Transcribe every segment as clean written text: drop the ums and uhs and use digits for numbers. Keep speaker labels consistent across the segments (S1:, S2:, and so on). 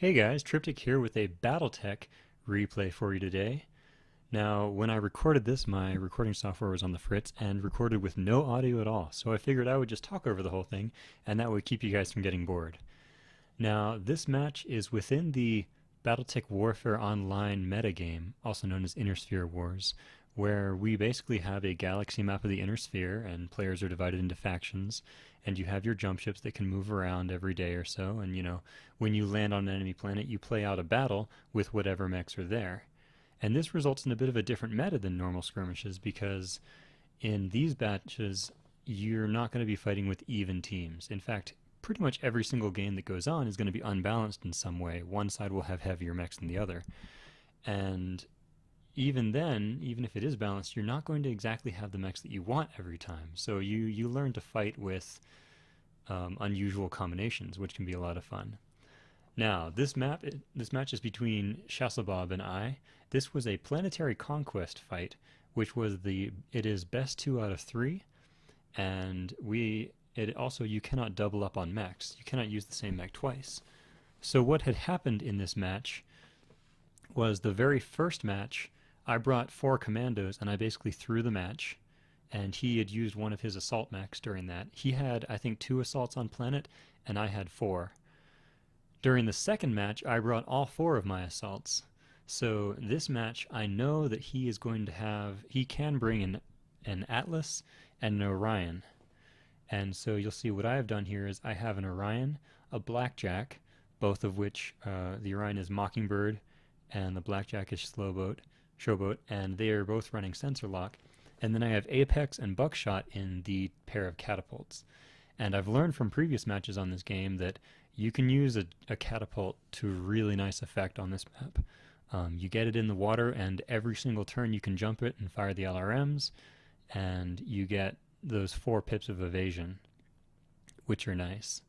S1: Hey guys, Triptych here with a Battletech replay for you today. Now, when I recorded this, my recording software was on the fritz and recorded with no audio at all, so I figured I would just talk over the whole thing, and that would keep you guys from getting bored. Now, this match is within the Battletech Warfare Online metagame, also known as Inner Sphere Wars, where we basically have a galaxy map of the Inner Sphere, and players are divided into factions, and you have your jump ships that can move around every day or so, and when you land on an enemy planet, you play out a battle with whatever mechs are there. And this results in a bit of a different meta than normal skirmishes because in these matches, you're not going to be fighting with even teams. In fact, pretty much every single game that goes on is going to be unbalanced in some way. One side will have heavier mechs than the other. And even then, even if it is balanced, you're not going to exactly have the mechs that you want every time. So you learn to fight with unusual combinations, which can be a lot of fun. Now, this match is between Shasselbob and I. This was a planetary conquest fight, which was it is best 2 out of 3, and it also, you cannot double up on mechs. You cannot use the same mech twice. So what had happened in this match was the very first match, I brought 4 commandos and I basically threw the match, and he had used one of his assault mechs during that. He had, I think, 2 assaults on planet, and I had 4. During the second match, I brought all 4 of my assaults. So this match, I know that he can bring an Atlas and an Orion. And so you'll see what I have done here is I have an Orion, a Blackjack, both of which, the Orion is Mockingbird and the Blackjack is Showboat, and they are both running sensor lock. And then I have Apex and Buckshot in the pair of catapults. And I've learned from previous matches on this game that you can use a catapult to really nice effect on this map. You get it in the water, and every single turn you can jump it and fire the LRMs, and you get those 4 pips of evasion, which are nice.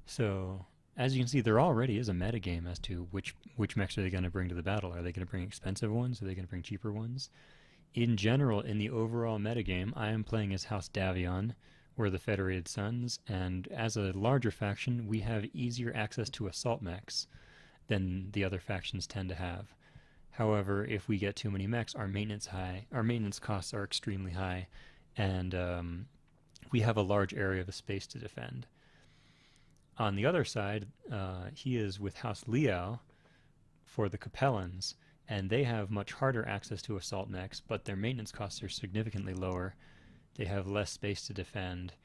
S1: So, as you can see, there already is a metagame as to which mechs are they going to bring to the battle. Are they going to bring expensive ones? Are they going to bring cheaper ones? In general, in the overall metagame, I am playing as House Davion. We're the Federated Sons, and as a larger faction, we have easier access to assault mechs than the other factions tend to have. However, if we get too many mechs, our maintenance costs are extremely high, and we have a large area of space to defend. On the other side, he is with House Liao for the Capellans, and they have much harder access to assault mechs, but their maintenance costs are significantly lower. They have less space to defend,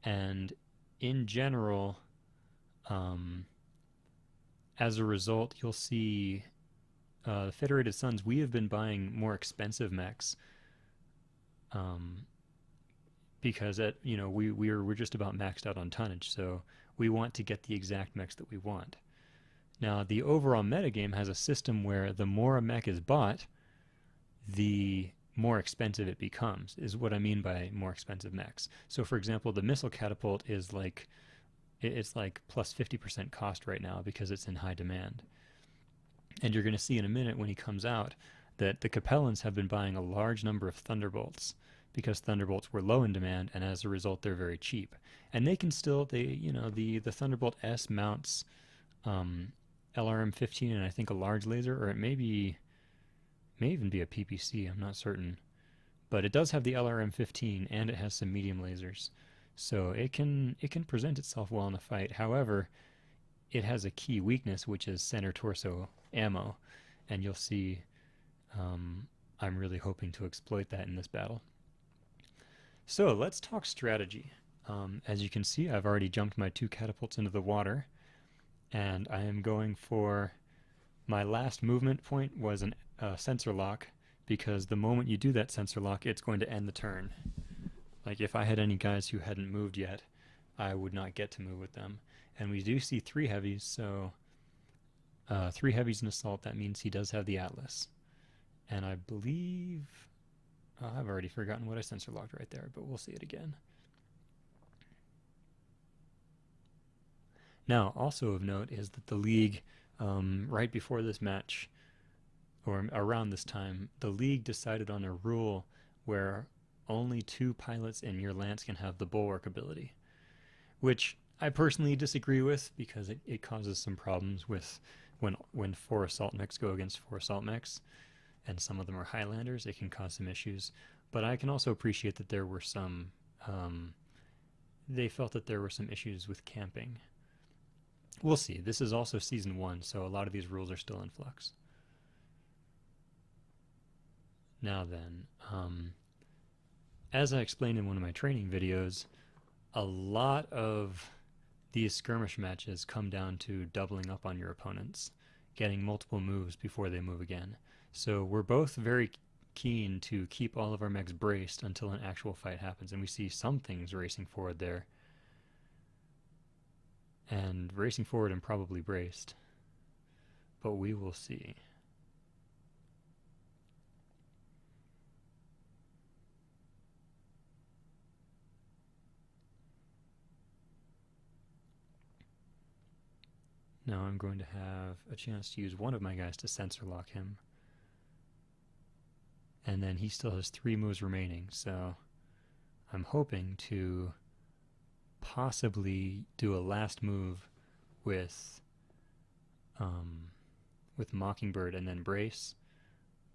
S1: and in general, as a result, you'll see the Federated Sons, we have been buying more expensive mechs because we're just about maxed out on tonnage, so we want to get the exact mechs that we want. Now, the overall metagame has a system where the more a mech is bought, the more expensive it becomes, is what I mean by more expensive mechs. So for example, the missile catapult is it's like plus 50% cost right now because it's in high demand. And you're going to see in a minute when he comes out that the Capellans have been buying a large number of Thunderbolts because Thunderbolts were low in demand, and as a result they're very cheap. And they can still, the Thunderbolt S mounts LRM-15 and I think a large laser, or it may even be a PPC, I'm not certain. But it does have the LRM-15 and it has some medium lasers. So it can present itself well in a fight. However, it has a key weakness, which is center torso ammo. And you'll see I'm really hoping to exploit that in this battle. So let's talk strategy. As you can see, I've already jumped my 2 catapults into the water, and I am going for my last movement point was a sensor lock, because the moment you do that sensor lock, it's going to end the turn. Like if I had any guys who hadn't moved yet, I would not get to move with them. And we do see 3 heavies, so 3 heavies in assault, that means he does have the Atlas. And I believe, I've already forgotten what I sensor locked right there, but we'll see it again. Now, also of note is that the League, right before this match, or around this time, the League decided on a rule where only 2 pilots in your lance can have the bulwark ability, which I personally disagree with, because it causes some problems with when 4 assault mechs go against 4 assault mechs, and some of them are Highlanders. It can cause some issues. But I can also appreciate that there were some, they felt that there were some issues with camping. We'll see. This is also Season 1, so a lot of these rules are still in flux. Now then, as I explained in one of my training videos, a lot of these skirmish matches come down to doubling up on your opponents, getting multiple moves before they move again. So we're both very keen to keep all of our mechs braced until an actual fight happens, and we see some things racing forward there. And racing forward and probably braced. But we will see. Now I'm going to have a chance to use one of my guys to sensor lock him. And then he still has 3 moves remaining, so I'm hoping to possibly do a last move with Mockingbird and then brace.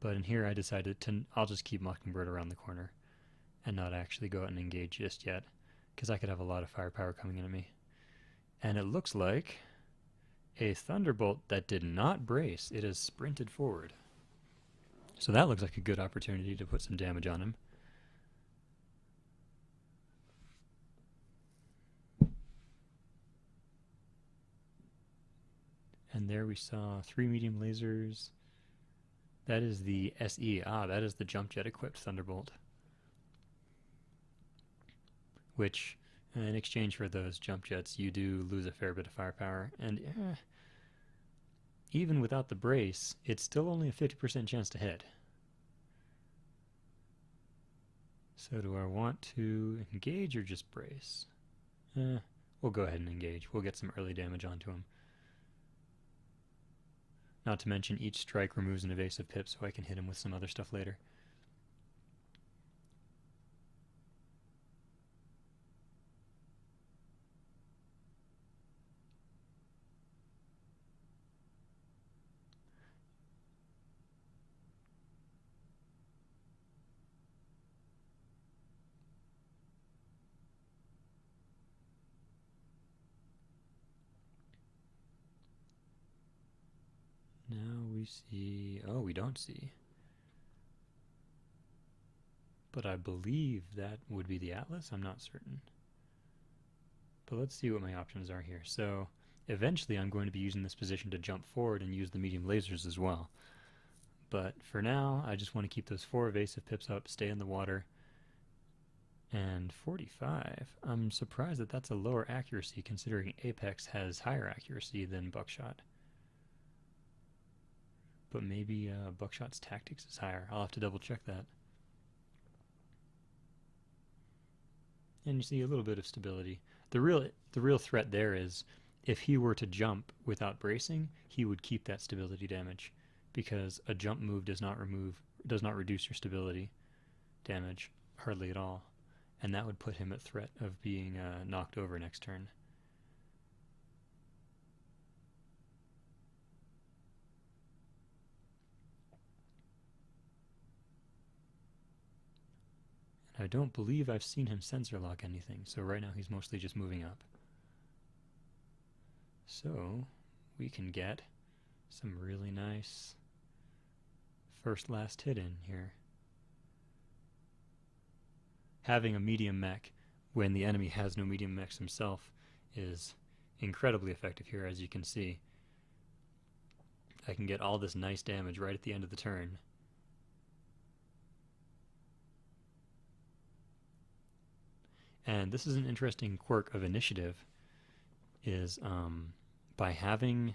S1: But in here I decided I'll just keep Mockingbird around the corner and not actually go out and engage just yet, because I could have a lot of firepower coming in at me. And it looks like a Thunderbolt that did not brace. It has sprinted forward. So that looks like a good opportunity to put some damage on him. And there we saw 3 medium lasers. That is the SE. That is the jump jet equipped Thunderbolt. Which, in exchange for those jump jets, you do lose a fair bit of firepower. And even without the brace, it's still only a 50% chance to hit. So do I want to engage or just brace? We'll go ahead and engage. We'll get some early damage onto him. Not to mention each strike removes an evasive pip, so I can hit him with some other stuff later. Now we see... Oh, we don't see. But I believe that would be the Atlas. I'm not certain. But let's see what my options are here. So eventually I'm going to be using this position to jump forward and use the medium lasers as well. But for now, I just want to keep those 4 evasive pips up, stay in the water. And 45. I'm surprised that that's a lower accuracy, considering Apex has higher accuracy than Buckshot. But maybe Buckshot's tactics is higher. I'll have to double check that. And you see a little bit of stability. The real threat there is if he were to jump without bracing, he would keep that stability damage, because a jump move does not reduce your stability damage hardly at all, and that would put him at threat of being knocked over next turn. I don't believe I've seen him sensor lock anything, so right now he's mostly just moving up. So we can get some really nice first last hit in here. Having a medium mech when the enemy has no medium mechs himself is incredibly effective here, as you can see. I can get all this nice damage right at the end of the turn. And this is an interesting quirk of initiative, is by having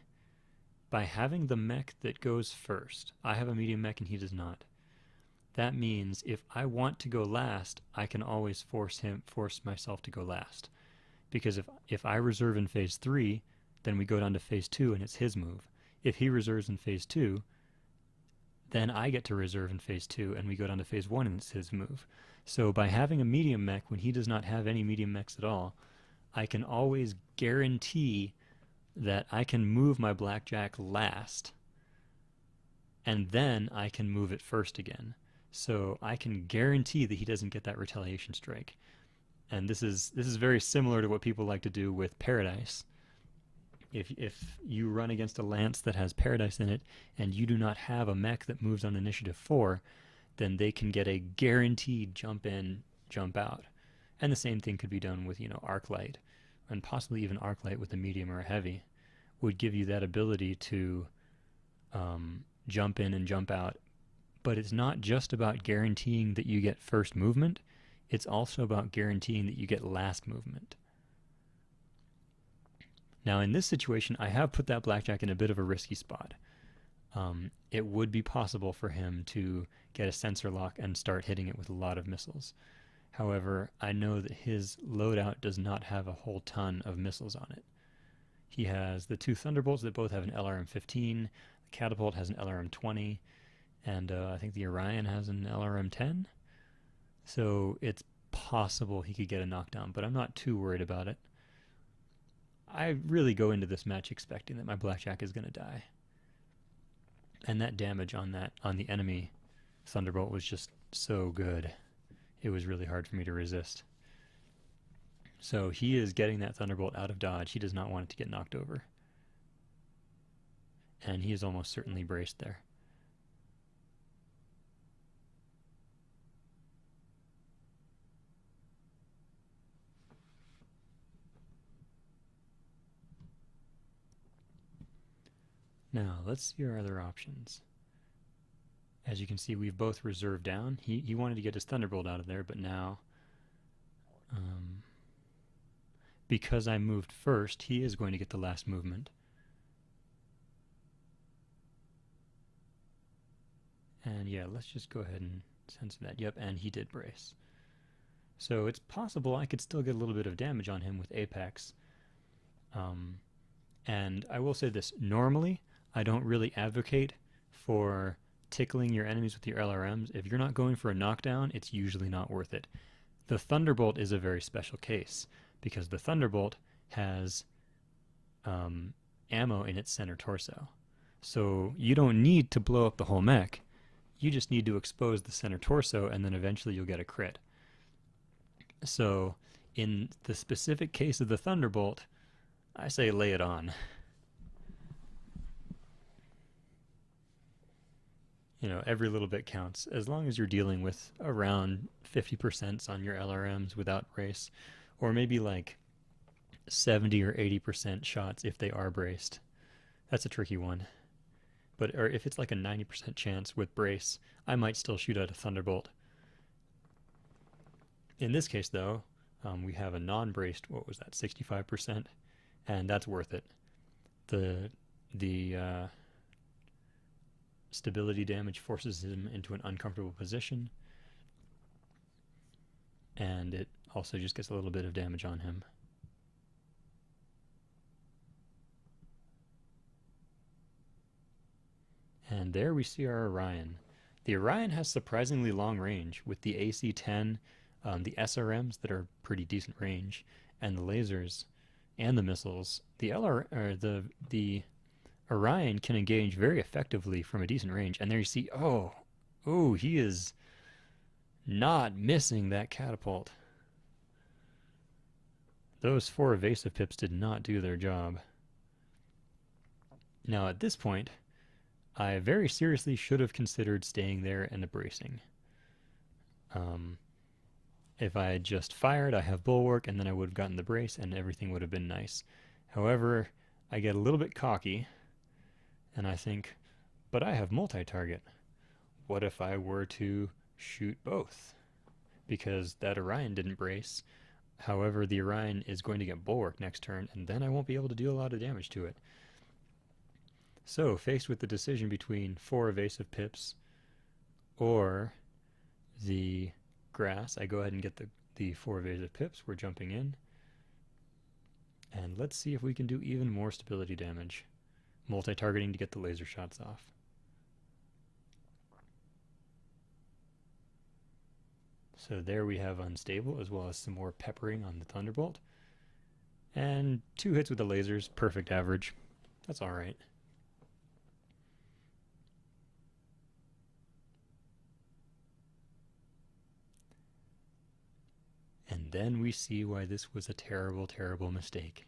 S1: the mech that goes first. I have a medium mech and he does not. That means if I want to go last, I can always force myself to go last. Because if I reserve in phase 3, then we go down to phase 2 and it's his move. If he reserves in phase 2, then I get to reserve in phase 2 and we go down to phase 1 and it's his move. So by having a medium mech when he does not have any medium mechs at all, I can always guarantee that I can move my blackjack last, and then I can move it first again. So I can guarantee that he doesn't get that retaliation strike. And this is very similar to what people like to do with Paradise. If you run against a lance that has Paradise in it, and you do not have a mech that moves on initiative 4, then they can get a guaranteed jump in, jump out. And the same thing could be done with, Arclight, and possibly even Arclight with a medium or a heavy would give you that ability to jump in and jump out. But it's not just about guaranteeing that you get first movement, it's also about guaranteeing that you get last movement. Now in this situation, I have put that blackjack in a bit of a risky spot. It would be possible for him to get a sensor lock and start hitting it with a lot of missiles. However, I know that his loadout does not have a whole ton of missiles on it. He has the 2 Thunderbolts that both have an LRM-15, the Catapult has an LRM-20, and I think the Orion has an LRM-10. So it's possible he could get a knockdown, but I'm not too worried about it. I really go into this match expecting that my blackjack is going to die. And that damage on the enemy Thunderbolt was just so good. It was really hard for me to resist. So he is getting that Thunderbolt out of dodge. He does not want it to get knocked over. And he is almost certainly braced there. Now, let's see our other options. As you can see, we've both reserved down. He wanted to get his Thunderbolt out of there, but now, because I moved first, he is going to get the last movement. And yeah, let's just go ahead and censor that. Yep, and he did brace. So it's possible I could still get a little bit of damage on him with Apex. And I will say this, normally, I don't really advocate for tickling your enemies with your LRMs. If you're not going for a knockdown, it's usually not worth it. The Thunderbolt is a very special case, because the Thunderbolt has ammo in its center torso. So you don't need to blow up the whole mech. You just need to expose the center torso, and then eventually you'll get a crit. So in the specific case of the Thunderbolt, I say lay it on. Every little bit counts. As long as you're dealing with around 50% on your LRMs without brace, or maybe like 70 or 80% shots if they are braced. That's a tricky one. Or if it's like a 90% chance with brace, I might still shoot at a Thunderbolt. In this case, though, we have a non-braced, 65%, and that's worth it. The stability damage forces him into an uncomfortable position, and it also just gets a little bit of damage on him. And there we see our Orion. The Orion has surprisingly long range with the AC-10, the SRMs that are pretty decent range, and the lasers and the missiles. The Orion can engage very effectively from a decent range. And there you see, he is not missing that catapult. Those 4 evasive pips did not do their job. Now at this point, I very seriously should have considered staying there and bracing. If I had just fired, I have Bulwark, and then I would have gotten the brace, and everything would have been nice. However, I get a little bit cocky, and I think, but I have multi-target. What if I were to shoot both? Because that Orion didn't brace. However, the Orion is going to get Bulwark next turn, and then I won't be able to do a lot of damage to it. So, faced with the decision between 4 evasive pips or the grass, I go ahead and get the 4 evasive pips. We're jumping in. And let's see if we can do even more stability damage. Multi-targeting to get the laser shots off. So there we have unstable, as well as some more peppering on the Thunderbolt. And 2 hits with the lasers, perfect average. That's alright. And then we see why this was a terrible, terrible mistake.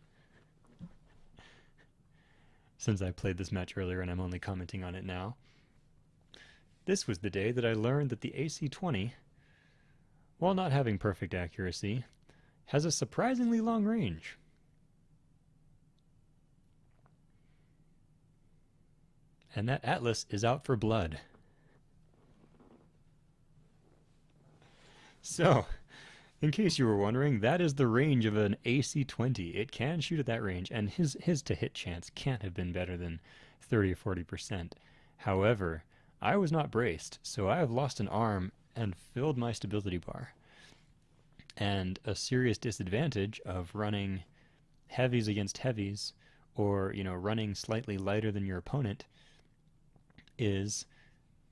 S1: Since I played this match earlier and I'm only commenting on it now. This was the day that I learned that the AC-20, while not having perfect accuracy, has a surprisingly long range. And that Atlas is out for blood. So, in case you were wondering, that is the range of an AC-20. It can shoot at that range, and his to-hit chance can't have been better than 30 or 40%. However, I was not braced, so I have lost an arm and filled my stability bar. And a serious disadvantage of running heavies against heavies, or, running slightly lighter than your opponent, is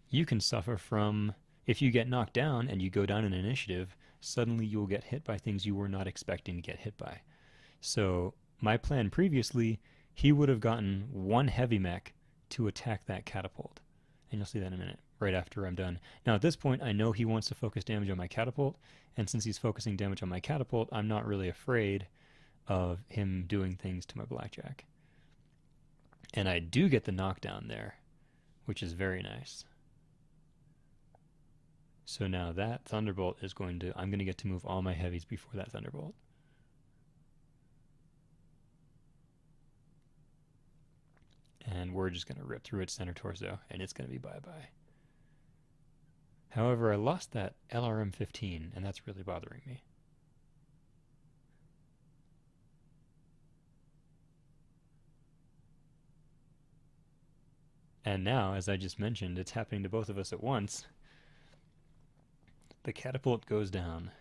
S1: you can suffer from, if you get knocked down and you go down in initiative, suddenly you will get hit by things you were not expecting to get hit by. So my plan previously, he would have gotten 1 heavy mech to attack that catapult. And you'll see that in a minute, right after I'm done. Now at this point, I know he wants to focus damage on my catapult, and since he's focusing damage on my catapult, I'm not really afraid of him doing things to my blackjack. And I do get the knockdown there, which is very nice. So now that Thunderbolt is I'm going to get to move all my heavies before that Thunderbolt. And we're just going to rip through its center torso, and it's going to be bye-bye. However, I lost that LRM-15, and that's really bothering me. And now, as I just mentioned, it's happening to both of us at once. The catapult goes down.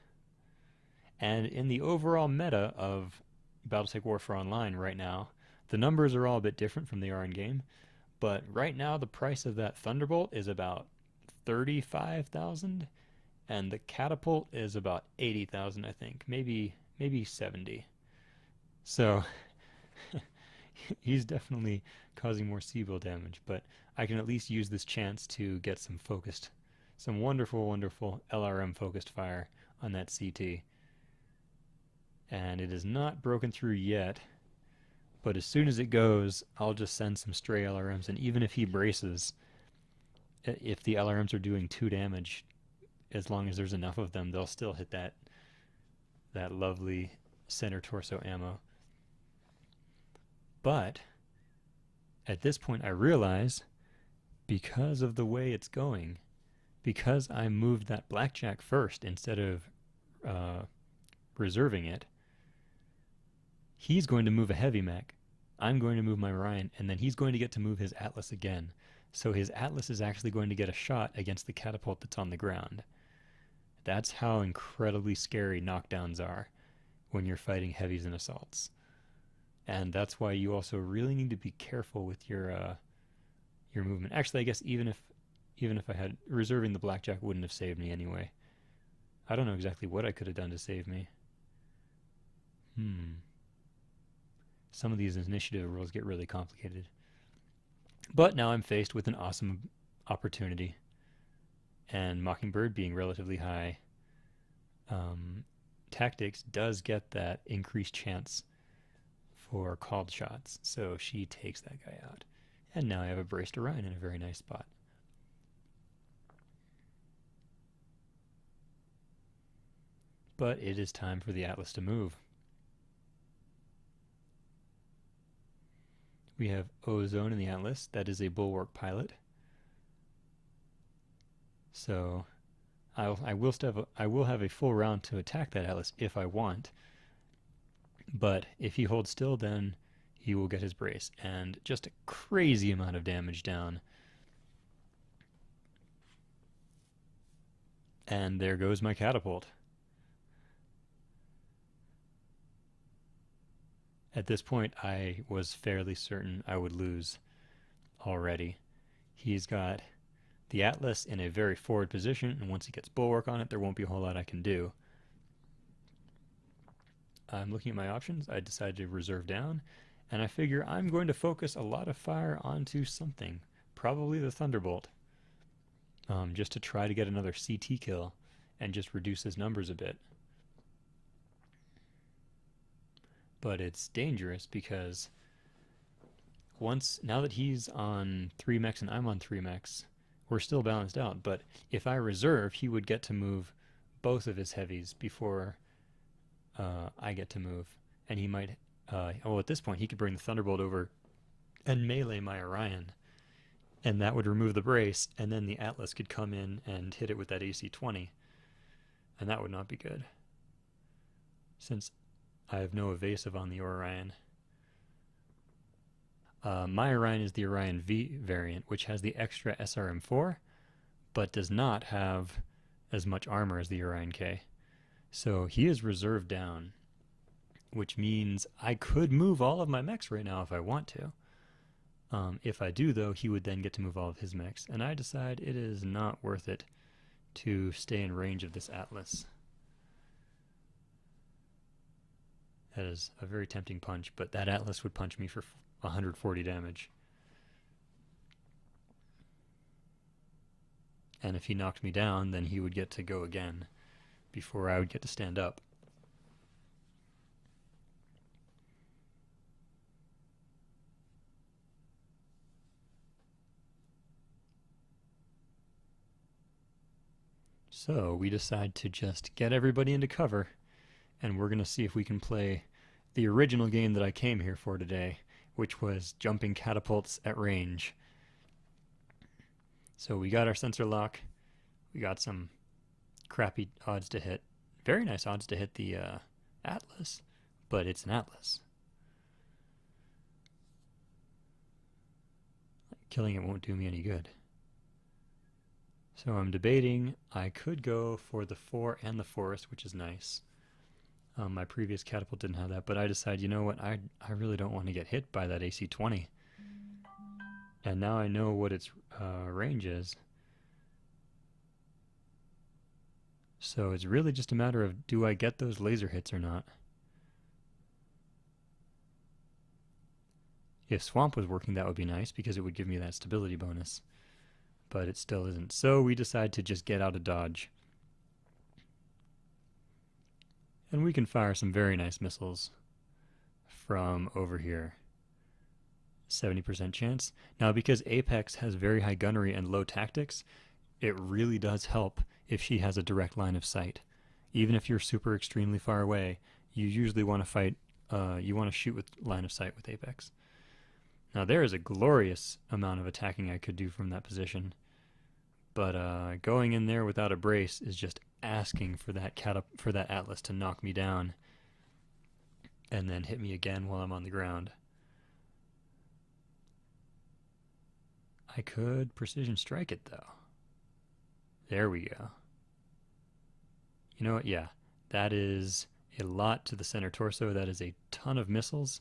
S1: And in the overall meta of Battletech Warfare Online right now, the numbers are all a bit different from they are in game, but right now the price of that Thunderbolt is about 35,000, and the catapult is about 80,000, I think, maybe 70. So he's definitely causing more C-bill damage, but I can at least use this chance to get some wonderful, wonderful LRM focused fire on that CT. And it is not broken through yet, but as soon as it goes, I'll just send some stray LRMs, and even if he braces, if the LRMs are doing 2 damage, as long as there's enough of them, they'll still hit that lovely center torso ammo. But at this point I realize, because of the way it's going, because I moved that blackjack first instead of reserving it, he's going to move a heavy mech, I'm going to move my Ryan, and then he's going to get to move his Atlas again. So his Atlas is actually going to get a shot against the catapult that's on the ground. That's how incredibly scary knockdowns are when you're fighting heavies and assaults. And that's why you also really need to be careful with your movement. Actually, I guess even if I had reserving the blackjack wouldn't have saved me anyway. I don't know exactly what I could have done to save me. Some of these initiative rules get really complicated. But now I'm faced with an awesome opportunity. And Mockingbird, being relatively high tactics, does get that increased chance for called shots. So she takes that guy out. And now I have a braced Orion in a very nice spot. But it is time for the Atlas to move. We have Ozone in the Atlas. That is a bulwark pilot. So I will have a full round to attack that Atlas if I want. But if he holds still, then he will get his brace. And just a crazy amount of damage down. And there goes my catapult. At this point, I was fairly certain I would lose already. He's got the Atlas in a very forward position, and once he gets bulwark on it, there won't be a whole lot I can do. I'm looking at my options. I decided to reserve down, and I figure I'm going to focus a lot of fire onto something, probably the Thunderbolt, just to try to get another CT kill and just reduce his numbers a bit. But it's dangerous because now that he's on 3 mechs and I'm on 3 mechs, we're still balanced out. But if I reserve, he would get to move both of his heavies before I get to move. And he might, at this point, he could bring the Thunderbolt over and melee my Orion. And that would remove the brace, and then the Atlas could come in and hit it with that AC-20. And that would not be good, since I have no evasive on the Orion. My Orion is the Orion V variant, which has the extra SRM4, but does not have as much armor as the Orion K. So he is reserved down, which means I could move all of my mechs right now if I want to. If I do, though, he would then get to move all of his mechs, and I decide it is not worth it to stay in range of this Atlas. That is a very tempting punch, but that Atlas would punch me for 140 damage. And if he knocked me down, then he would get to go again before I would get to stand up. So we decide to just get everybody into cover, and we're going to see if we can play the original game that I came here for today, which was jumping catapults at range. So we got our sensor lock, we got some crappy odds to hit, very nice odds to hit the Atlas, but it's an Atlas. Killing it won't do me any good. So I'm debating, I could go for the 4 and the Forest, which is nice. My previous catapult didn't have that, but I decided, you know what, I really don't want to get hit by that AC-20. And now I know what its range is. So it's really just a matter of, do I get those laser hits or not? If Swamp was working, that would be nice, because it would give me that stability bonus. But it still isn't. So we decide to just get out of dodge. And we can fire some very nice missiles from over here. 70% chance. Now, because Apex has very high gunnery and low tactics, it really does help if she has a direct line of sight. Even if you're super extremely far away, you usually want to fight, you want to shoot with line of sight with Apex. Now, there is a glorious amount of attacking I could do from that position. But going in there without a brace is just asking for that Atlas to knock me down and then hit me again while I'm on the ground. I could precision strike it, though. There we go. You know what? Yeah, that is a lot to the center torso. That is a ton of missiles.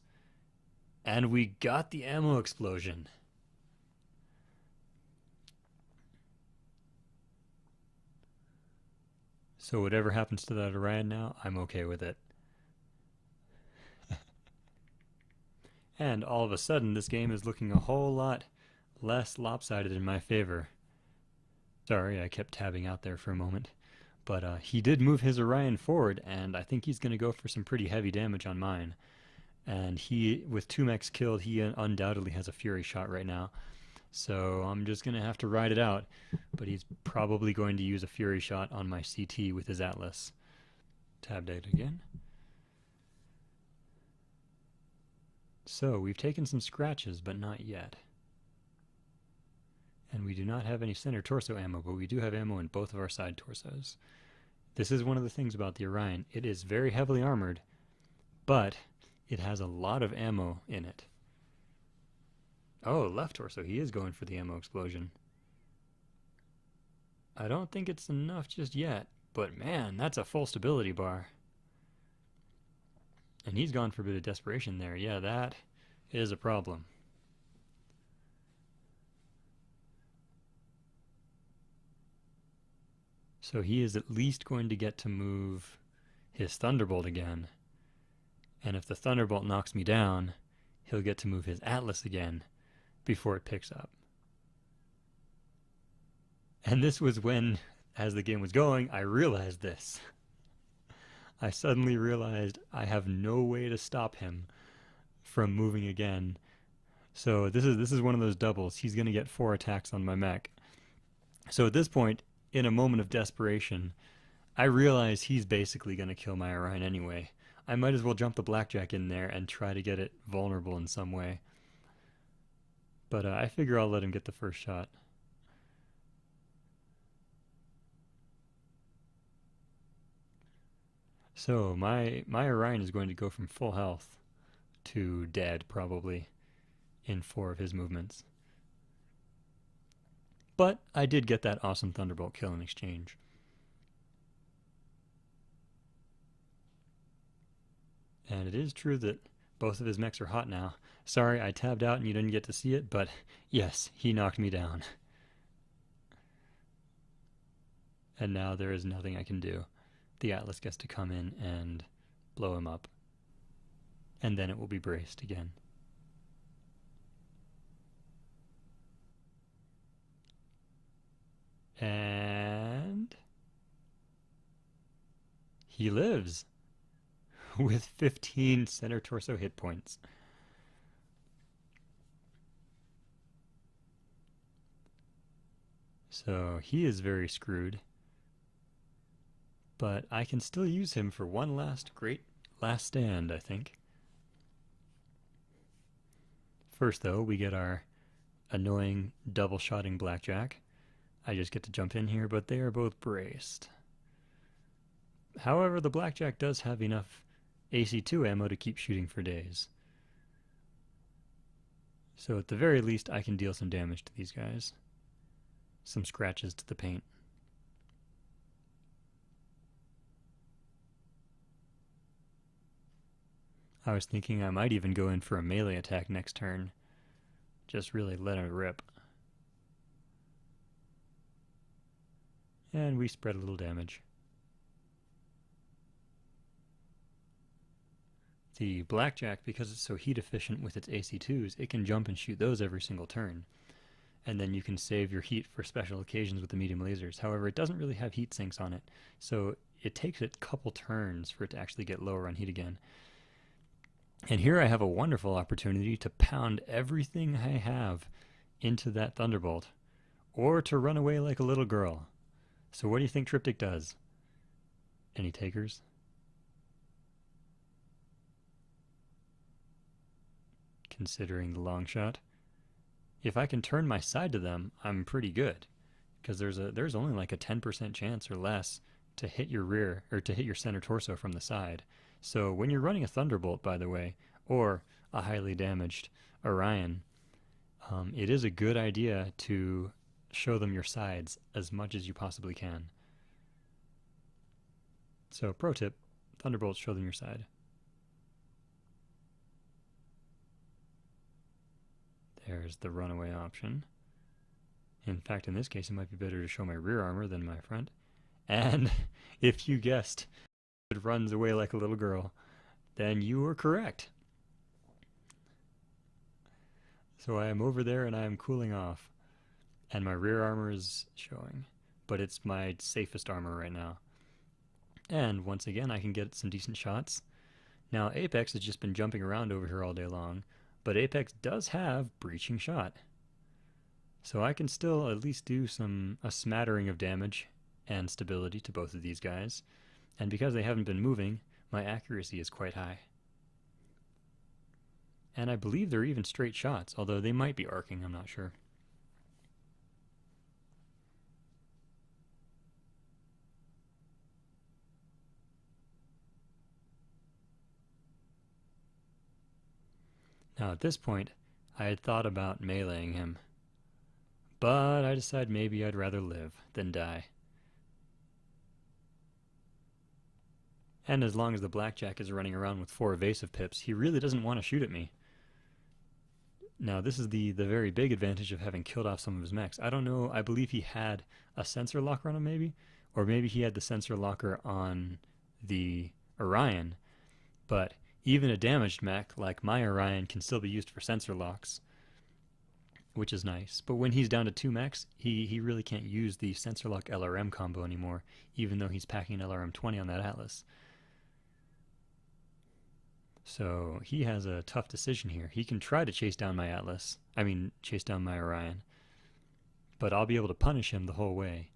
S1: And we got the ammo explosion. So whatever happens to that Orion now, I'm okay with it. And all of a sudden, this game is looking a whole lot less lopsided in my favor. Sorry, I kept tabbing out there for a moment. But he did move his Orion forward, and I think he's going to go for some pretty heavy damage on mine. And he, with 2 mechs killed, he undoubtedly has a Fury shot right now. So I'm just going to have to ride it out. But he's probably going to use a Fury shot on my CT with his Atlas. Tabbed out again. So we've taken some scratches, but not yet. And we do not have any center torso ammo, but we do have ammo in both of our side torsos. This is one of the things about the Orion. It is very heavily armored, but it has a lot of ammo in it. Oh, left torso. He is going for the ammo explosion. I don't think it's enough just yet, but man, that's a full stability bar. And he's gone for a bit of desperation there. Yeah, that is a problem. So he is at least going to get to move his Thunderbolt again. And if the Thunderbolt knocks me down, he'll get to move his Atlas again before it picks up. And this was when, as the game was going, I realized this. I suddenly realized I have no way to stop him from moving again. So this is one of those doubles. He's going to get 4 attacks on my mech. So at this point, in a moment of desperation, I realize he's basically going to kill my Orion anyway. I might as well jump the Blackjack in there and try to get it vulnerable in some way. But I figure I'll let him get the first shot. So my Orion is going to go from full health to dead, probably, in 4 of his movements. But I did get that awesome Thunderbolt kill in exchange. And it is true that both of his mechs are hot now. Sorry, I tabbed out and you didn't get to see it, but yes, he knocked me down. And now there is nothing I can do. The Atlas gets to come in and blow him up. And then it will be braced again. And he lives with 15 center torso hit points. So he is very screwed. But I can still use him for one great last stand, I think. First, though, we get our annoying double-shotting Blackjack. I just get to jump in here, but they are both braced. However, the Blackjack does have enough AC2 ammo to keep shooting for days. So at the very least, I can deal some damage to these guys. Some scratches to the paint. I was thinking I might even go in for a melee attack next turn. Just really let it rip. And we spread a little damage. The Blackjack, because it's so heat efficient with its AC2s, it can jump and shoot those every single turn. And then you can save your heat for special occasions with the medium lasers. However, it doesn't really have heat sinks on it, so it takes a couple turns for it to actually get lower on heat again. And here I have a wonderful opportunity to pound everything I have into that Thunderbolt, or to run away like a little girl. So what do you think Triptych does? Any takers? Considering the long shot. If I can turn my side to them, I'm pretty good, because there's only like a 10% chance or less to hit your rear, or to hit your center torso from the side. So when you're running a Thunderbolt, by the way, or a highly damaged Orion, it is a good idea to show them your sides as much as you possibly can. So pro tip, Thunderbolts, show them your side. There's the runaway option. In fact, in this case, it might be better to show my rear armor than my front. And if you guessed it runs away like a little girl, then you were correct. So I am over there and I am cooling off. And my rear armor is showing. But it's my safest armor right now. And once again, I can get some decent shots. Now, Apex has just been jumping around over here all day long, but Apex does have breaching shot. So I can still at least do a smattering of damage and stability to both of these guys. And because they haven't been moving, my accuracy is quite high. And I believe they're even straight shots, although they might be arcing, I'm not sure. Now at this point, I had thought about meleeing him, but I decided maybe I'd rather live than die. And as long as the Blackjack is running around with 4 evasive pips, he really doesn't want to shoot at me. Now this is the very big advantage of having killed off some of his mechs. I don't know, I believe he had a sensor locker on him maybe, or maybe he had the sensor locker on the Orion, but Even a damaged mech like my Orion can still be used for sensor locks, which is nice. But when he's down to 2 mechs, he really can't use the sensor lock LRM combo anymore, even though he's packing an LRM 20 on that Atlas. So he has a tough decision here. He can try to chase down my Atlas. I mean, chase down my Orion. But I'll be able to punish him the whole way.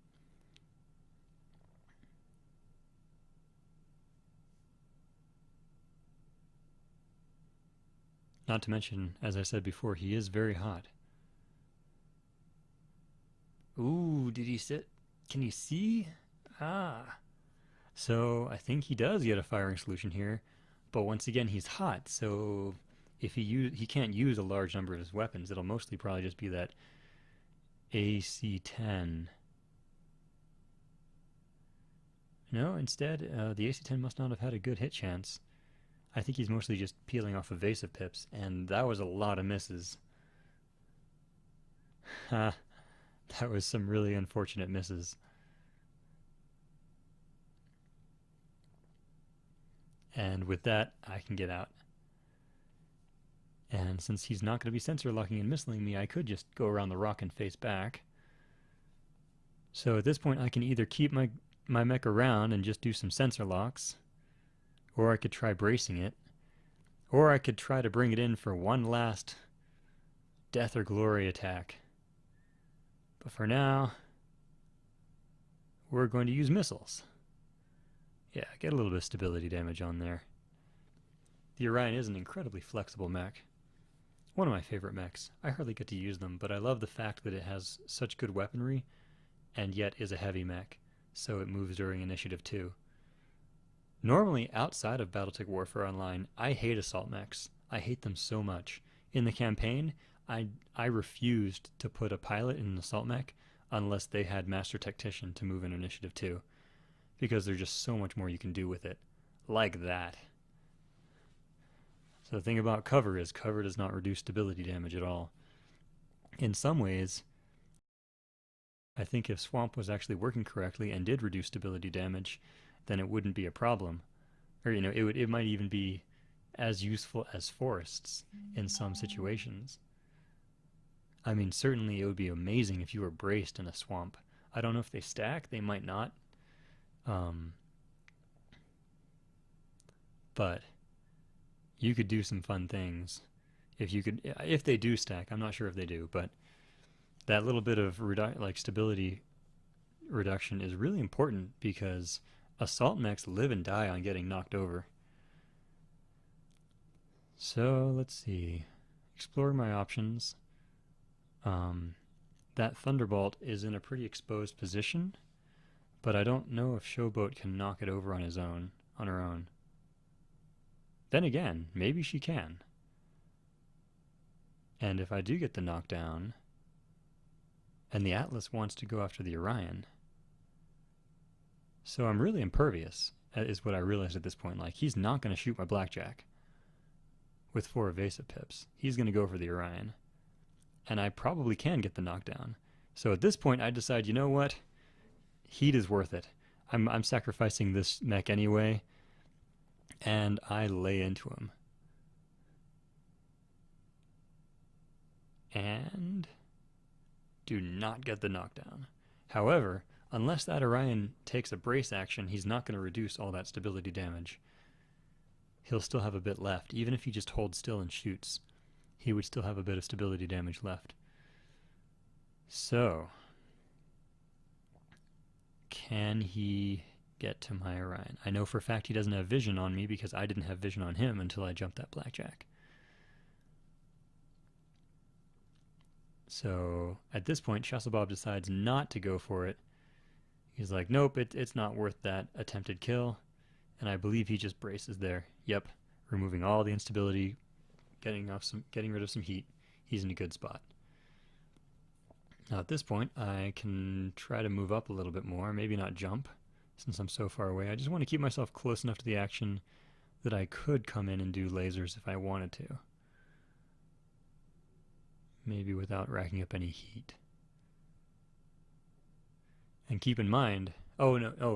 S1: Not to mention, as I said before, he is very hot. Ooh, did he sit? Can you see? Ah. So I think he does get a firing solution here. But once again, he's hot, so if he can't use a large number of his weapons, it'll mostly probably just be that AC-10. No, instead, the AC-10 must not have had a good hit chance. I think he's mostly just peeling off evasive pips, and that was a lot of misses. Ha, that was some really unfortunate misses. And with that, I can get out. And since he's not going to be sensor locking and missiling me, I could just go around the rock and face back. So at this point, I can either keep my mech around and just do some sensor locks, or I could try bracing it, or I could try to bring it in for one last death or glory attack. But for now, we're going to use missiles. Yeah, get a little bit of stability damage on there. The Orion is an incredibly flexible mech. One of my favorite mechs. I hardly get to use them, but I love the fact that it has such good weaponry and yet is a heavy mech, so it moves during Initiative 2. Normally, outside of Battletech Warfare Online, I hate assault mechs. I hate them so much. In the campaign, I refused to put a pilot in an assault mech unless they had Master Tactician to move in Initiative 2, because there's just so much more you can do with it. Like that. So the thing about cover is cover does not reduce stability damage at all. In some ways, I think if Swamp was actually working correctly and did reduce stability damage, then it wouldn't be a problem. Or, you know, it might even be as useful as forests in some situations. I mean, certainly it would be amazing if you were braced in a swamp. I don't know if they stack, they might not. But you could do some fun things if they do stack. I'm not sure if they do, but that little bit of stability reduction is really important because assault mechs live and die on getting knocked over. So let's see, exploring my options. That Thunderbolt is in a pretty exposed position, but I don't know if Showboat can knock it over on her own. Then again, maybe she can. And if I do get the knockdown, and the Atlas wants to go after the Orion, so I'm really impervious, is what I realized at this point. Like, he's not going to shoot my Blackjack with 4 evasive pips. He's going to go for the Orion. And I probably can get the knockdown. So at this point, I decide, you know what? Heat is worth it. I'm sacrificing this mech anyway, and I lay into him. And do not get the knockdown. However, unless that Orion takes a brace action, he's not going to reduce all that stability damage. He'll still have a bit left. Even if he just holds still and shoots, he would still have a bit of stability damage left. So, can he get to my Orion? I know for a fact he doesn't have vision on me because I didn't have vision on him until I jumped that Blackjack. So at this point, Shasselbob decides not to go for it. He's like, nope, it's not worth that attempted kill. And I believe he just braces there. Yep, removing all the instability, getting rid of some heat. He's in a good spot. Now at this point, I can try to move up a little bit more, maybe not jump, since I'm so far away. I just want to keep myself close enough to the action that I could come in and do lasers if I wanted to. Maybe without racking up any heat. And keep in mind,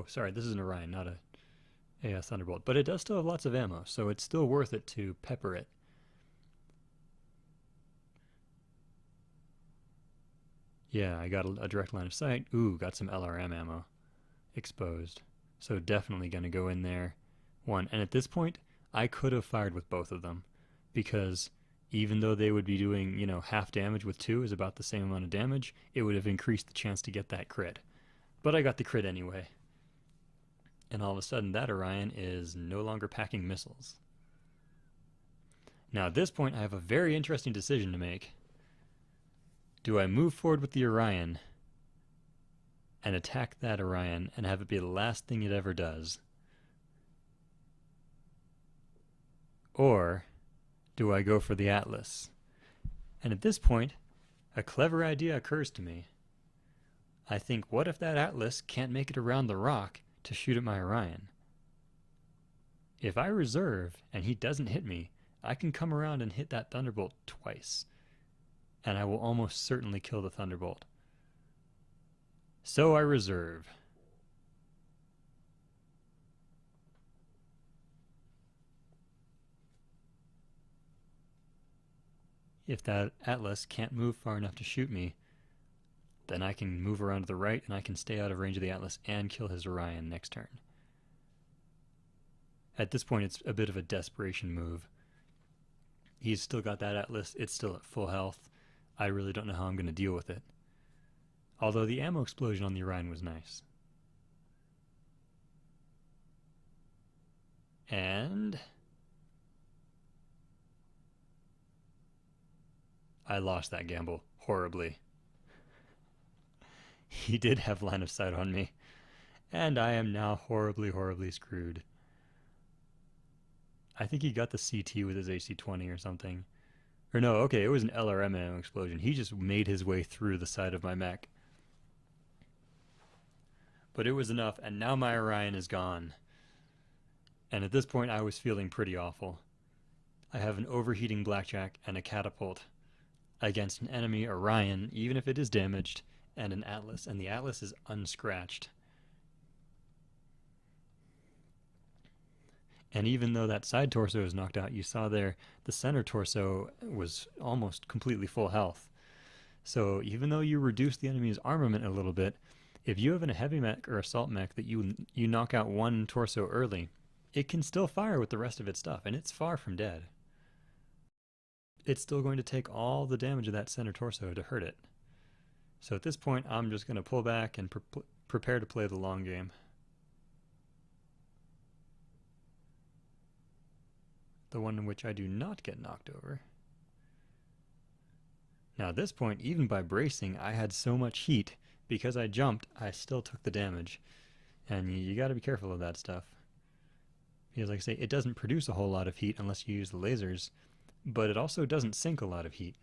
S1: sorry, this is an Orion, not a Thunderbolt. But it does still have lots of ammo, so it's still worth it to pepper it. Yeah, I got a direct line of sight. Ooh, got some LRM ammo exposed. So definitely going to go in there. One. And at this point, I could have fired with both of them, because even though they would be doing, half damage with two is about the same amount of damage, it would have increased the chance to get that crit. But I got the crit anyway. And all of a sudden, that Orion is no longer packing missiles. Now at this point, I have a very interesting decision to make. Do I move forward with the Orion and attack that Orion and have it be the last thing it ever does? Or do I go for the Atlas? And at this point, a clever idea occurs to me. I think, what if that Atlas can't make it around the rock to shoot at my Orion? If I reserve and he doesn't hit me, I can come around and hit that Thunderbolt twice, and I will almost certainly kill the Thunderbolt. So I reserve. If that Atlas can't move far enough to shoot me, then I can move around to the right and I can stay out of range of the Atlas and kill his Orion next turn. At this point, it's a bit of a desperation move. He's still got that Atlas. It's still at full health. I really don't know how I'm going to deal with it. Although the ammo explosion on the Orion was nice. And I lost that gamble horribly. He did have line of sight on me, and I am now horribly, horribly screwed. I think he got the CT with his AC-20 or something. Or no, okay, it was an LRM ammo explosion. He just made his way through the side of my mech. But it was enough, and now my Orion is gone. And at this point, I was feeling pretty awful. I have an overheating blackjack and a catapult against an enemy Orion, even if it is damaged, and an Atlas, and the Atlas is unscratched. And even though that side torso is knocked out, you saw there the center torso was almost completely full health. So even though you reduce the enemy's armament a little bit, if you have a heavy mech or assault mech that you knock out one torso early, it can still fire with the rest of its stuff, and it's far from dead. It's still going to take all the damage of that center torso to hurt it. So at this point, I'm just going to pull back and prepare to play the long game. The one in which I do not get knocked over. Now at this point, even by bracing, I had so much heat. Because I jumped, I still took the damage. And you got to be careful of that stuff. Because like I say, it doesn't produce a whole lot of heat unless you use the lasers, but it also doesn't sink a lot of heat.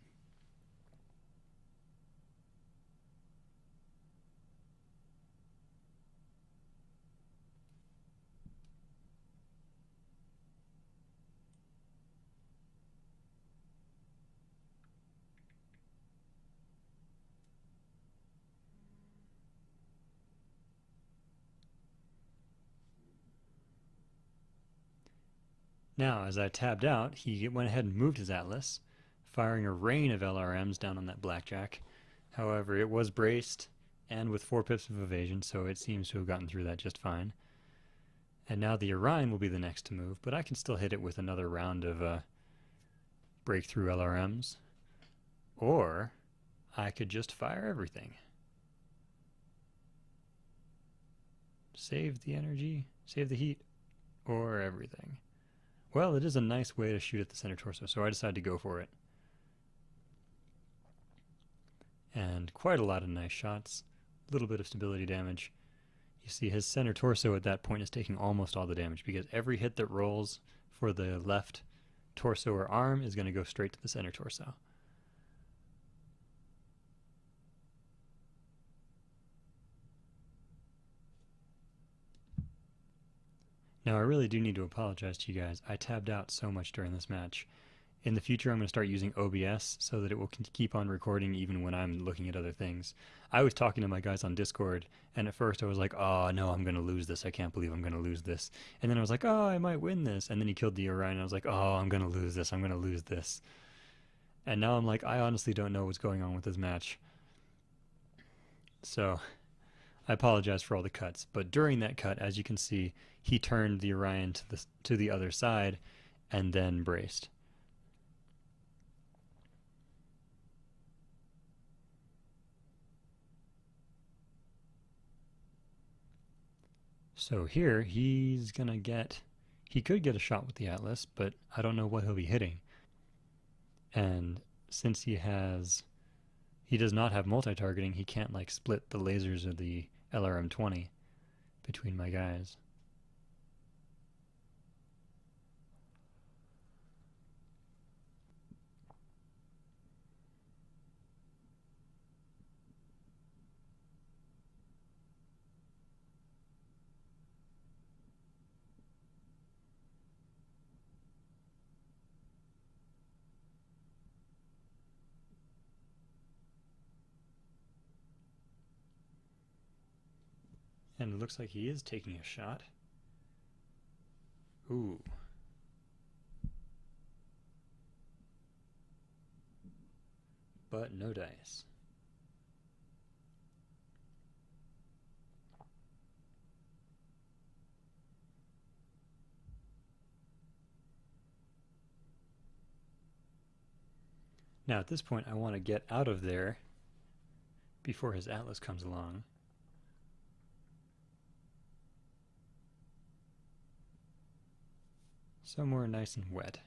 S1: Now, as I tabbed out, he went ahead and moved his Atlas, firing a rain of LRMs down on that blackjack. However, it was braced and with 4 pips of evasion, so it seems to have gotten through that just fine. And now the Orion will be the next to move, but I can still hit it with another round of breakthrough LRMs. Or I could just fire everything. Save the energy, save the heat, or everything. Well, it is a nice way to shoot at the center torso, so I decided to go for it. And quite a lot of nice shots, a little bit of stability damage. You see his center torso at that point is taking almost all the damage, because every hit that rolls for the left torso or arm is going to go straight to the center torso. Now, I really do need to apologize to you guys. I tabbed out so much during this match, In the future, I'm going to start using OBS so that it will keep on recording even when I'm looking at other things. I was talking to my guys on Discord, and at first I was like, oh no, I'm going to lose this. I can't believe I'm going to lose this. And then I was like, oh, I might win this. And then he killed the Orion, and I was like, oh, I'm going to lose this. I'm going to lose this. And now I'm like, I honestly don't know what's going on with this match. So I apologize for all the cuts. But during that cut, as you can see, he turned the Orion to the other side and then braced. So here he could get a shot with the Atlas, but I don't know what he'll be hitting. And since he does not have multi-targeting, he can't like split the lasers of the LRM-20 between my guys. And it looks like he is taking a shot. Ooh. But no dice. Now at this point I want to get out of there before his Atlas comes along. Somewhere nice and wet.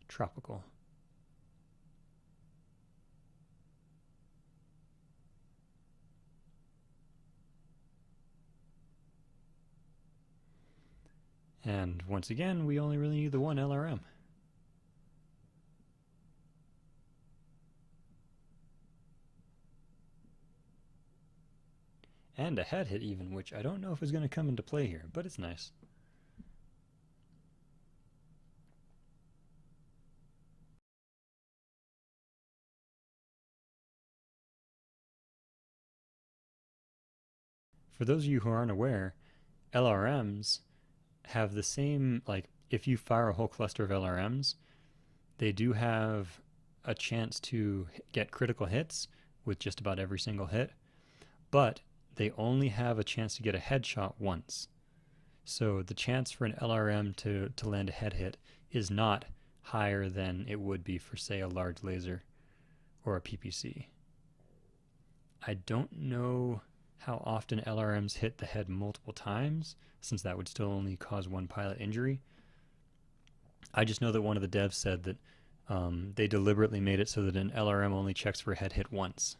S1: Tropical. And once again, we only really need the one LRM. And a head hit even, which I don't know if is going to come into play here, but it's nice. For those of you who aren't aware, LRMs have the same, like, if you fire a whole cluster of LRMs, they do have a chance to get critical hits with just about every single hit, but they only have a chance to get a headshot once. So the chance for an LRM to land a head hit is not higher than it would be for, say, a large laser or a PPC. I don't know how often LRMs hit the head multiple times, since that would still only cause one pilot injury. I just know that one of the devs said that they deliberately made it so that an LRM only checks for a head hit once,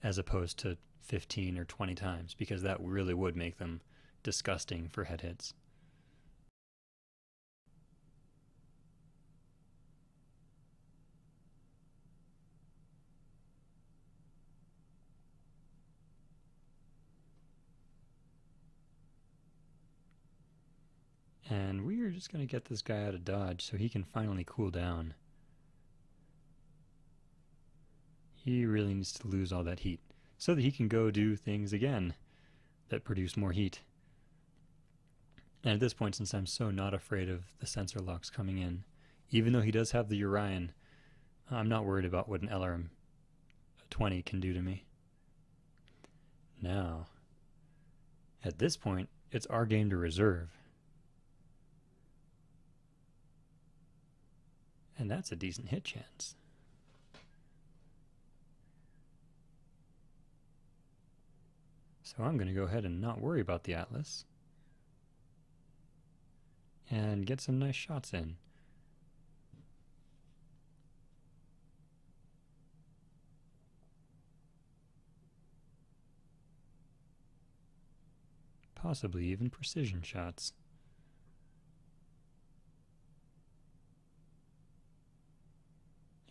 S1: as opposed to 15 or 20 times, because that really would make them disgusting for head hits. And we are just going to get this guy out of dodge so he can finally cool down. He really needs to lose all that heat so that he can go do things again that produce more heat. And at this point, since I'm so not afraid of the sensor locks coming in, even though he does have the Orion, I'm not worried about what an LRM-20 can do to me. Now, at this point, it's our game to reserve. And that's a decent hit chance. So I'm going to go ahead and not worry about the Atlas and get some nice shots in. Possibly even precision shots.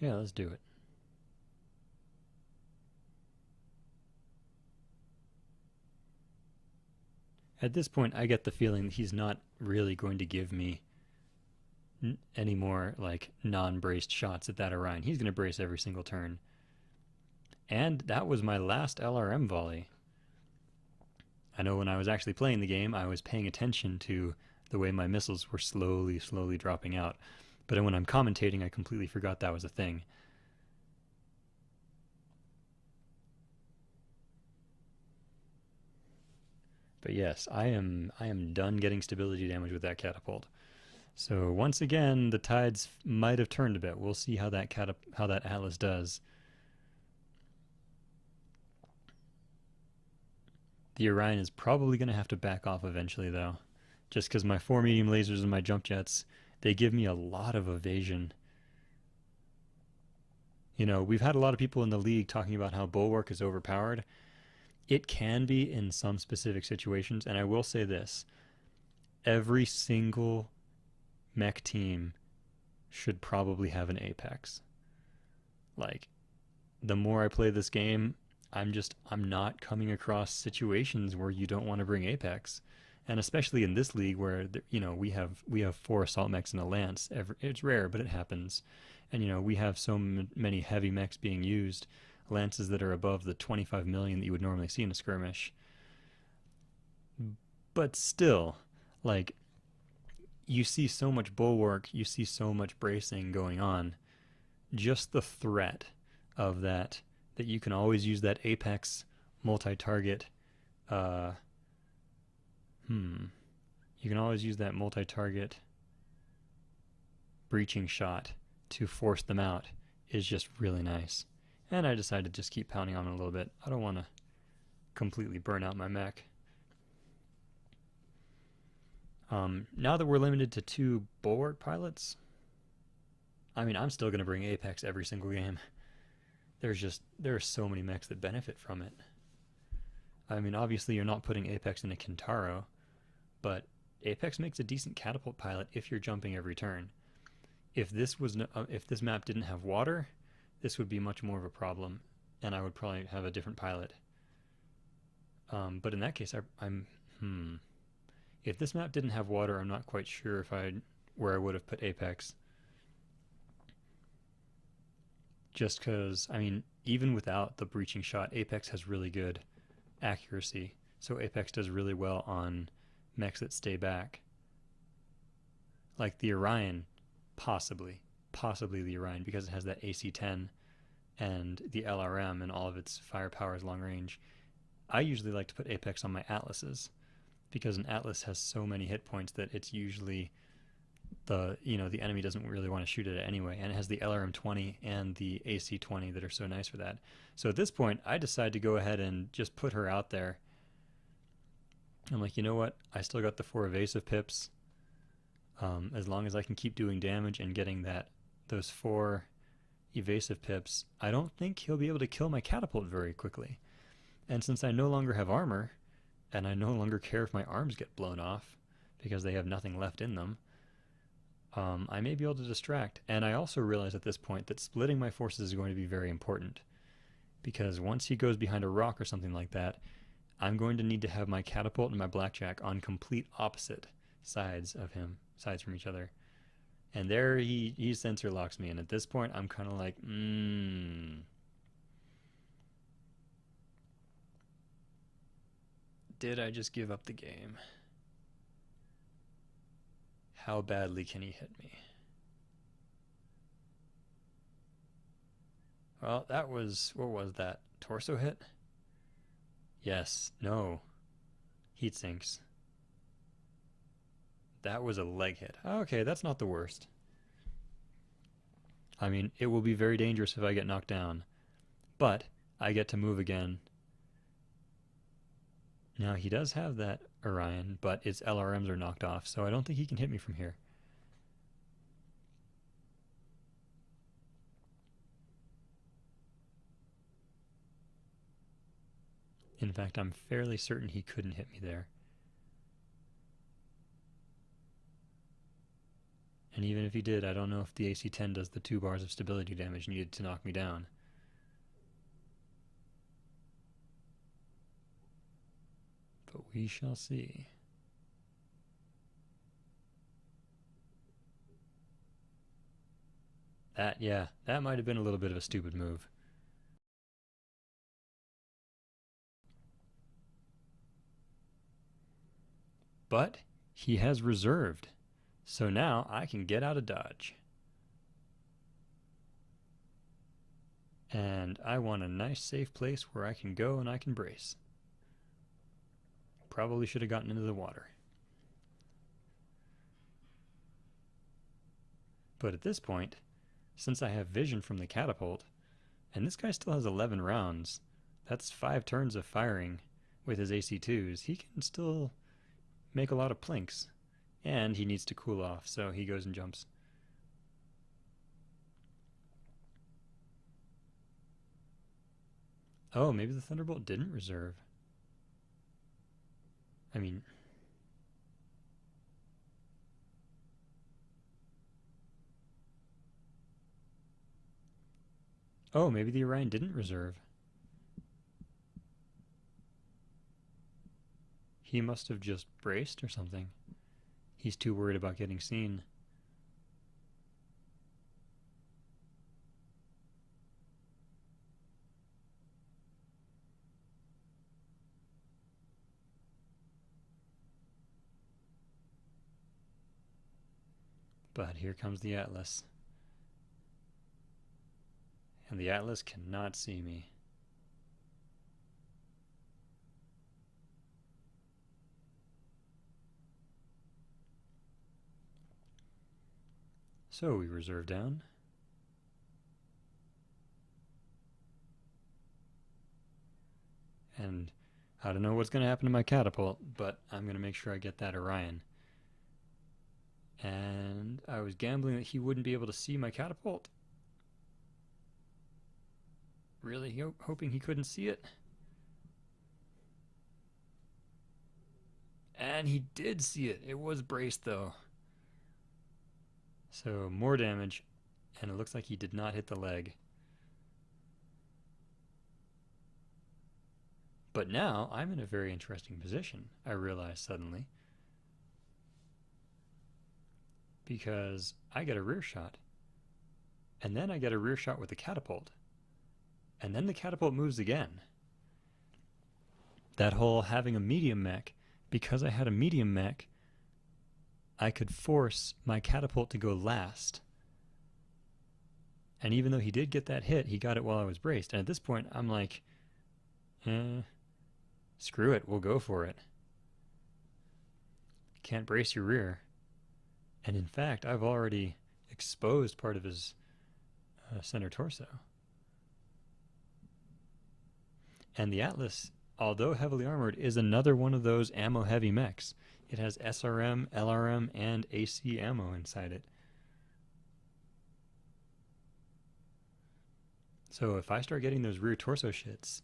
S1: Yeah, let's do it. At this point, I get the feeling that he's not really going to give me any more like non-braced shots at that Orion. He's going to brace every single turn. And that was my last LRM volley. I know when I was actually playing the game, I was paying attention to the way my missiles were slowly dropping out. But when I'm commentating, I completely forgot that was a thing. But yes, I am done getting stability damage with that catapult. So once again, the tides might have turned a bit. We'll see how that Atlas does. The Orion is probably going to have to back off eventually, though, just because my 4 medium lasers and my jump jets, they give me a lot of evasion. You know, we've had a lot of people in the league talking about how Bulwark is overpowered. It can be in some specific situations, and I will say this. Every single mech team should probably have an Apex. Like, the more I play this game, I'm not coming across situations where you don't want to bring Apex. And especially in this league where, you know, we have 4 assault mechs and a lance. It's rare, but it happens. And, you know, we have so many heavy mechs being used, lances that are above the 25 million that you would normally see in a skirmish. But still, like, you see so much bulwark, you see so much bracing going on. Just the threat of that you can always use that Apex multi-target, you can always use that multi-target breaching shot to force them out is just really nice. And I decided to just keep pounding on it a little bit. I don't want to completely burn out my mech. Now that we're limited to 2 bulwark pilots, I mean, I'm still going to bring Apex every single game. There are so many mechs that benefit from it. I mean, obviously you're not putting Apex in a Kintaro, but Apex makes a decent catapult pilot if you're jumping every turn. If this map didn't have water, this would be much more of a problem, and I would probably have a different pilot. But in that case, if this map didn't have water, I'm not quite sure where I would have put Apex. Just because, I mean, even without the breaching shot, Apex has really good accuracy. So Apex does really well on mechs that stay back. Like the Orion, possibly the Orion, because it has that AC-10 and the LRM and all of its firepower is long range. I usually like to put Apex on my Atlases, because an Atlas has so many hit points that it's usually the enemy doesn't really want to shoot at it anyway, and it has the LRM-20 and the AC-20 that are so nice for that. So at this point, I decide to go ahead and just put her out there. I'm like, you know what? I still got the 4 evasive pips. As long as I can keep doing damage and getting those 4 evasive pips, I don't think he'll be able to kill my catapult very quickly. And since I no longer have armor, and I no longer care if my arms get blown off because they have nothing left in them, I may be able to distract. And I also realize at this point that splitting my forces is going to be very important, because once he goes behind a rock or something like that, I'm going to need to have my catapult and my blackjack on complete opposite sides from each other. And there he sensor locks me, and at this point I'm kind of like, did I just give up the game? How badly can he hit me? Well, what was that? Torso hit? Yes, no. Heat sinks. That was a leg hit. Okay, that's not the worst. I mean, it will be very dangerous if I get knocked down, but I get to move again. Now, he does have that Orion, but its LRMs are knocked off, so I don't think he can hit me from here. In fact, I'm fairly certain he couldn't hit me there. And even if he did, I don't know if the AC-10 does the 2 bars of stability damage needed to knock me down. But we shall see. Yeah, that might have been a little bit of a stupid move. But he has reserved. So now I can get out of dodge. And I want a nice safe place where I can go and I can brace. Probably should have gotten into the water. But at this point, since I have vision from the catapult, and this guy still has 11 rounds, that's 5 turns of firing with his AC2s, he can still make a lot of plinks. And he needs to cool off, so he goes and jumps. Oh, maybe the Thunderbolt didn't reserve. I mean, oh, maybe the Orion didn't reserve. He must have just braced or something. He's too worried about getting seen. But here comes the Atlas. And the Atlas cannot see me. So we reserve down. And I don't know what's going to happen to my catapult, but I'm going to make sure I get that Orion. And I was gambling that he wouldn't be able to see my catapult. Really hoping he couldn't see it. And he did see it. It was braced though. So more damage, and it looks like he did not hit the leg. But now I'm in a very interesting position, I realize suddenly. Because I get a rear shot. And then I get a rear shot with the catapult. And then the catapult moves again. That whole having a medium mech, because I had a medium mech, I could force my catapult to go last. And even though he did get that hit, he got it while I was braced. And at this point, I'm like, screw it, we'll go for it. Can't brace your rear. And in fact, I've already exposed part of his center torso. And the Atlas, although heavily armored, is another one of those ammo-heavy mechs. It has SRM, LRM, and AC ammo inside it. So if I start getting those rear torso hits,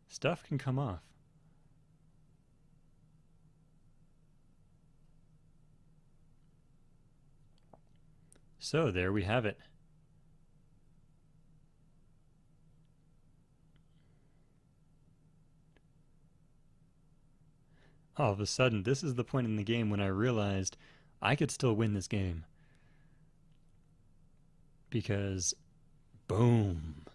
S1: stuff can come off. So there we have it. All of a sudden, this is the point in the game when I realized I could still win this game. Because, boom,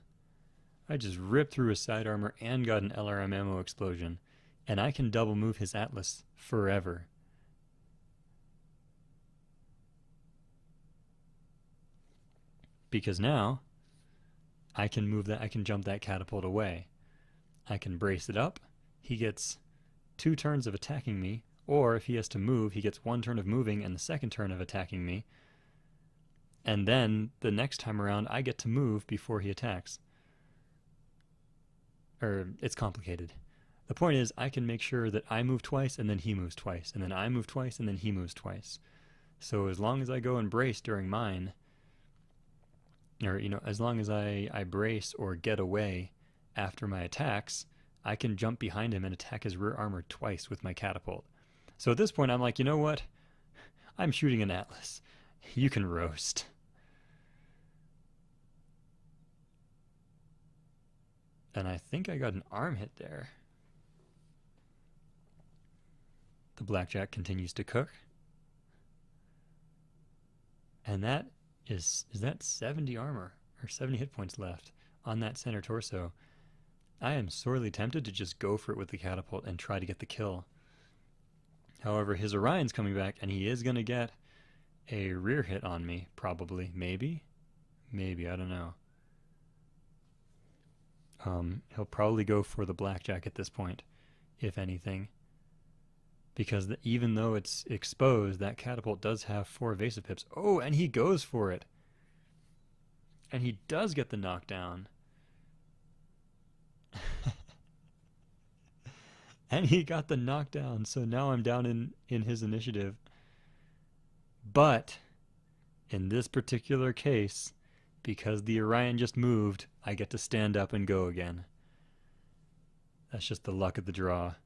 S1: I just ripped through his side armor and got an LRM ammo explosion, and I can double move his Atlas forever. Because now, I can move that, I can jump that catapult away. I can brace it up, he gets 2 turns of attacking me, or if he has to move, he gets 1 turn of moving and the 2nd turn of attacking me. And then the next time around, I get to move before he attacks. It's complicated. The point is, I can make sure that I move twice and then he moves twice, and then I move twice and then he moves twice. So as long as I go and brace during mine, or as long as I brace or get away after my attacks, I can jump behind him and attack his rear armor twice with my catapult. So at this point, I'm like, you know what? I'm shooting an Atlas. You can roast. And I think I got an arm hit there. The blackjack continues to cook. And that is that 70 armor or 70 hit points left on that center torso. I am sorely tempted to just go for it with the catapult and try to get the kill. However, his Orion's coming back, and he is going to get a rear hit on me, probably. Maybe, I don't know. He'll probably go for the blackjack at this point, if anything. Because even though it's exposed, that catapult does have 4 evasive pips. Oh, and he goes for it. And he does get the knockdown. And he got the knockdown, so now I'm down in his initiative. But in this particular case, because the Orion just moved, I get to stand up and go again. That's just the luck of the draw.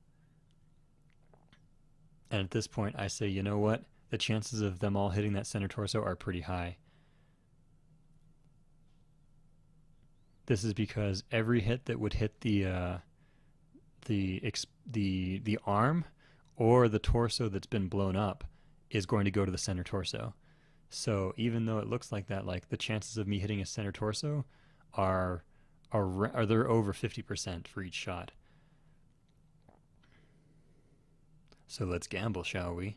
S1: And at this point, I say, you know what? The chances of them all hitting that center torso are pretty high. This is because every hit that would hit the arm or the torso that's been blown up is going to go to the center torso. So even though it looks like that, like the chances of me hitting a center torso are they're over 50% for each shot. So let's gamble, shall we?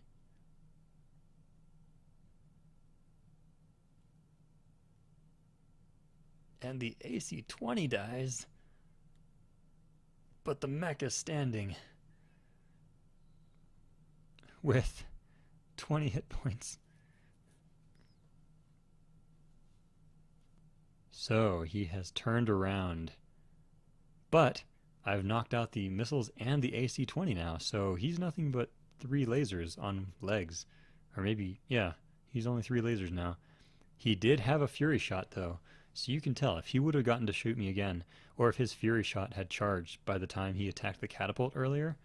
S1: And the AC-20 dies, but the mech is standing with 20 hit points. So he has turned around, but I've knocked out the missiles and the AC-20 now, so he's nothing but 3 lasers on legs. Or maybe, yeah, he's only 3 lasers now. He did have a Fury shot, though, so you can tell if he would have gotten to shoot me again, or if his Fury shot had charged by the time he attacked the catapult earlier,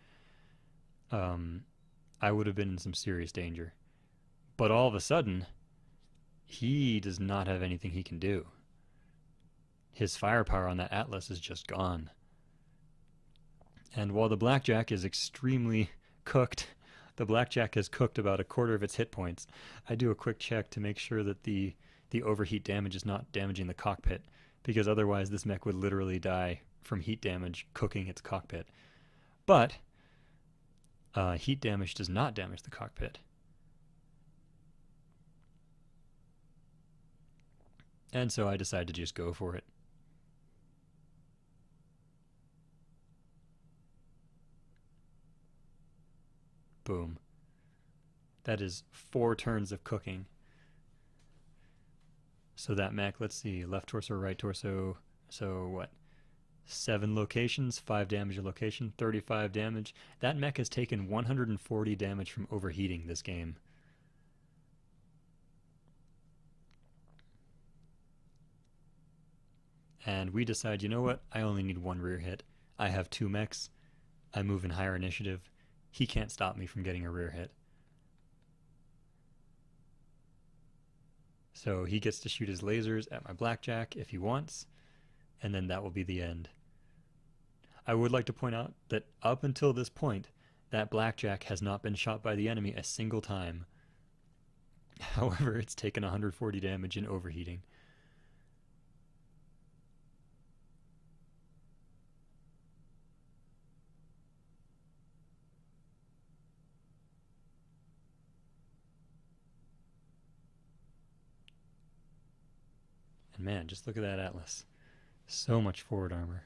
S1: I would have been in some serious danger. But all of a sudden, he does not have anything he can do. His firepower on that Atlas is just gone. And while the blackjack is extremely cooked, the blackjack has cooked about a quarter of its hit points. I do a quick check to make sure that the overheat damage is not damaging the cockpit, because otherwise this mech would literally die from heat damage cooking its cockpit. But heat damage does not damage the cockpit. And so I decided to just go for it. Boom. That is 4 turns of cooking. So that mech, let's see, left torso, right torso, so what? 7 locations, 5 damage a location, 35 damage. That mech has taken 140 damage from overheating this game. And we decide, you know what? I only need 1 rear hit. I have 2 mechs. I move in higher initiative. He can't stop me from getting a rear hit. So he gets to shoot his lasers at my blackjack if he wants, and then that will be the end. I would like to point out that up until this point, that blackjack has not been shot by the enemy a single time. However, it's taken 140 damage in overheating. And man, just look at that Atlas. So much forward armor.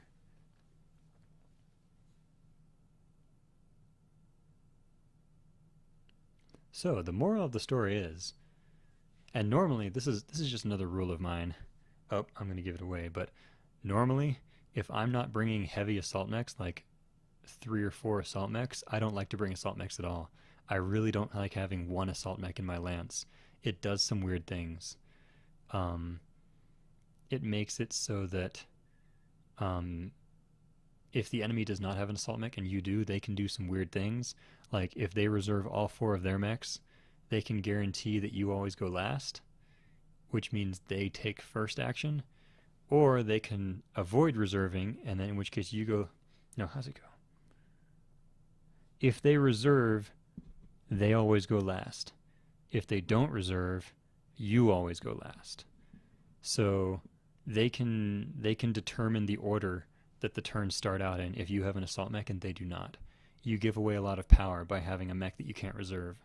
S1: So the moral of the story is, and normally this is just another rule of mine. Oh, I'm going to give it away, but normally if I'm not bringing heavy assault mechs, like 3 or 4 assault mechs, I don't like to bring assault mechs at all. I really don't like having 1 assault mech in my lance. It does some weird things. It makes it so that if the enemy does not have an assault mech and you do, they can do some weird things. Like if they reserve all 4 of their mechs, they can guarantee that you always go last, which means they take first action, or they can avoid reserving, and then in which case you go, no, how's it go? If they reserve, they always go last. If they don't reserve, you always go last. So they can determine the order that the turns start out in if you have an assault mech and they do not. You give away a lot of power by having a mech that you can't reserve.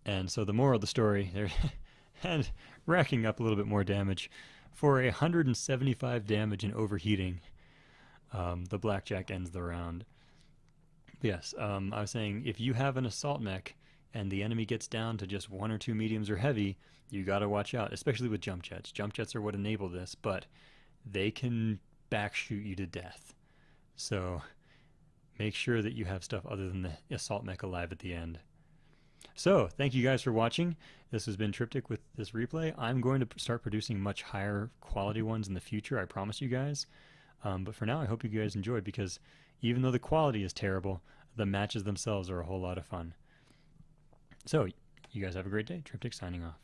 S1: And so the moral of the story, they're and racking up a little bit more damage. For 175 damage and overheating, the Blackjack ends the round. Yes, I was saying, if you have an assault mech and the enemy gets down to just 1 or 2 mediums or heavy, you gotta watch out, especially with jump jets. Jump jets are what enable this, but they can backshoot you to death. So make sure that you have stuff other than the assault mech alive at the end. So thank you guys for watching. This has been Triptych with this replay. I'm going to start producing much higher quality ones in the future, I promise you guys. But for now, I hope you guys enjoyed, because even though the quality is terrible, the matches themselves are a whole lot of fun. So you guys have a great day. Triptych signing off.